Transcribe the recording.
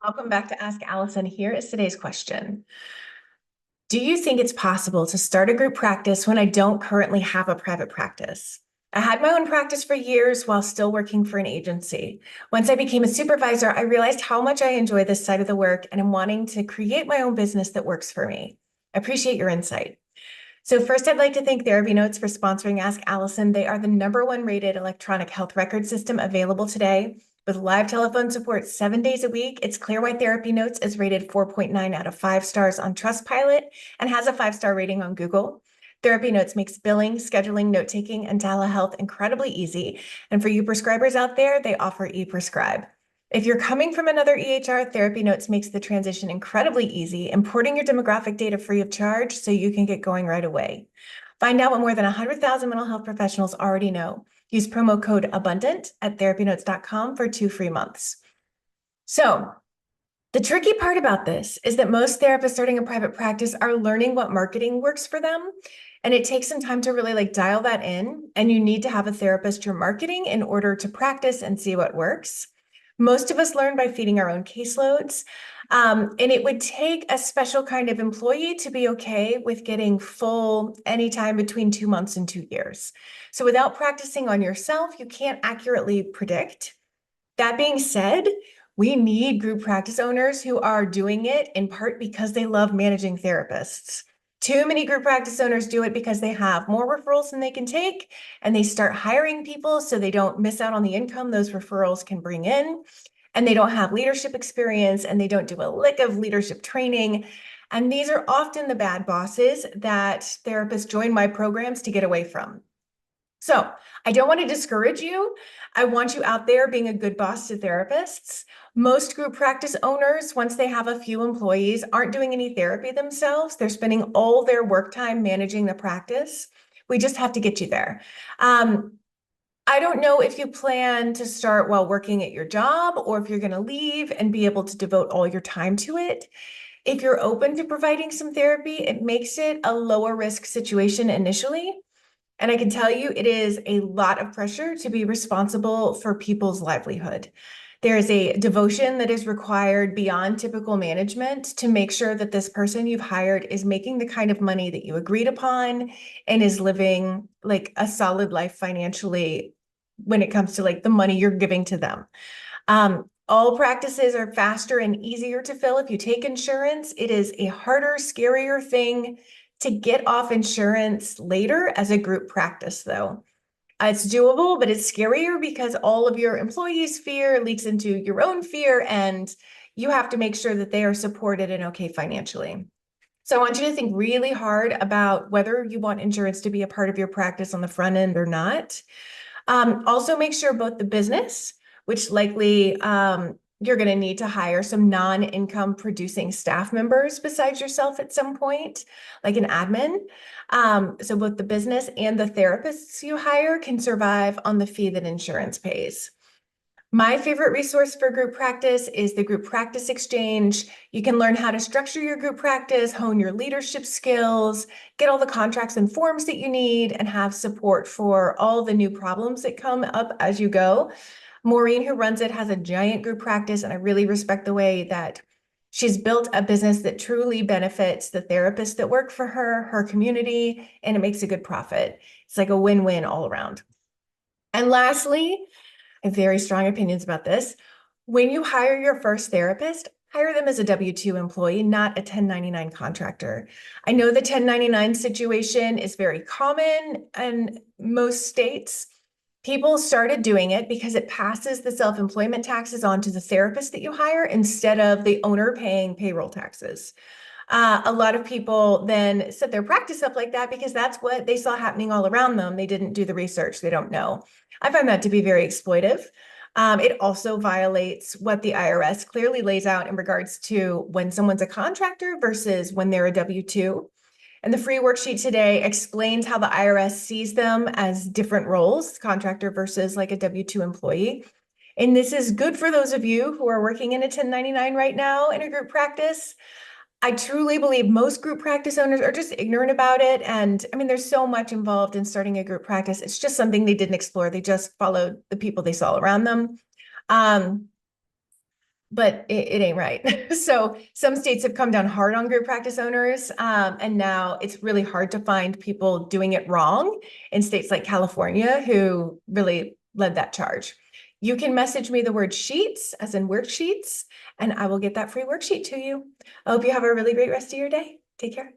Welcome back to Ask Allison. Here is today's question. Do you think it's possible to start a group practice when I don't currently have a private practice? I had my own practice for years while still working for an agency. Once I became a supervisor, I realized how much I enjoy this side of the work and am wanting to create my own business that works for me. I appreciate your insight. So first, I'd like to thank Therapy Notes for sponsoring Ask Allison. They are the #1 rated electronic health record system available today. With live telephone support 7 days a week, it's clear why Therapy Notes is rated 4.9 out of 5 stars on Trustpilot and has a 5-star rating on Google. Therapy Notes makes billing, scheduling, note-taking, and telehealth incredibly easy. And for you prescribers out there, they offer e-prescribe. If you're coming from another EHR, Therapy Notes makes the transition incredibly easy, importing your demographic data free of charge so you can get going right away. Find out what more than 100,000 mental health professionals already know. Use promo code ABUNDANT at therapynotes.com for 2 free months. So, the tricky part about this is that most therapists starting a private practice are learning what marketing works for them. And it takes some time to really dial that in. And you need to have a therapist you're marketing in order to practice and see what works. Most of us learn by feeding our own caseloads. And it would take a special kind of employee to be okay with getting full anytime between 2 months and 2 years. So without practicing on yourself, you can't accurately predict. That being said, we need group practice owners who are doing it in part because they love managing therapists. Too many group practice owners do it because they have more referrals than they can take, and they start hiring people so they don't miss out on the income those referrals can bring in. And they don't have leadership experience, and they don't do a lick of leadership training. And these are often the bad bosses that therapists join my programs to get away from. So I don't want to discourage you. I want you out there being a good boss to therapists. Most group practice owners, once they have a few employees, aren't doing any therapy themselves. They're spending all their work time managing the practice. We just have to get you there. I don't know if you plan to start while working at your job or if you're going to leave and be able to devote all your time to it. If you're open to providing some therapy, it makes it a lower risk situation initially. And I can tell you, it is a lot of pressure to be responsible for people's livelihood. There is a devotion that is required beyond typical management to make sure that this person you've hired is making the kind of money that you agreed upon and is living like a solid life financially when it comes to the money you're giving to them. All practices are faster and easier to fill if you take insurance. It is a harder, scarier thing to get off insurance later as a group practice, though. It's doable, but it's scarier because all of your employees' fear leaks into your own fear, and you have to make sure that they are supported and okay financially. So I want you to think really hard about whether you want insurance to be a part of your practice on the front end or not. Also, make sure both the business, which likely you're going to need to hire some non-income producing staff members besides yourself at some point, like an admin. So both the business and the therapists you hire can survive on the fee that insurance pays. My favorite resource for group practice is the Group Practice Exchange. You can learn how to structure your group practice, hone your leadership skills, get all the contracts and forms that you need, and have support for all the new problems that come up as you go. Maureen, who runs it, has a giant group practice, and I really respect the way that she's built a business that truly benefits the therapists that work for her, her community, and it makes a good profit. It's like a win-win all around. And lastly, I have very strong opinions about this. When you hire your first therapist, hire them as a W-2 employee, not a 1099 contractor. I know the 1099 situation is very common in most states. People started doing it because it passes the self-employment taxes on to the therapist that you hire instead of the owner paying payroll taxes. A lot of people then set their practice up like that because that's what they saw happening all around them. They didn't do the research. They don't know. I find that to be very exploitive. It also violates what the IRS clearly lays out in regards to when someone's a contractor versus when they're a W-2. And the free worksheet today explains how the IRS sees them as different roles, contractor versus like a W-2 employee. And this is good for those of you who are working in a 1099 right now in a group practice. I truly believe most group practice owners are just ignorant about it. And I mean, there's so much involved in starting a group practice. It's just something they didn't explore. They just followed the people they saw around them. Um, but it ain't right. So some states have come down hard on group practice owners, and now it's really hard to find people doing it wrong in states like California who really led that charge. You can message me the word sheets, as in worksheets, and I will get that free worksheet to you. I hope you have a really great rest of your day. Take care.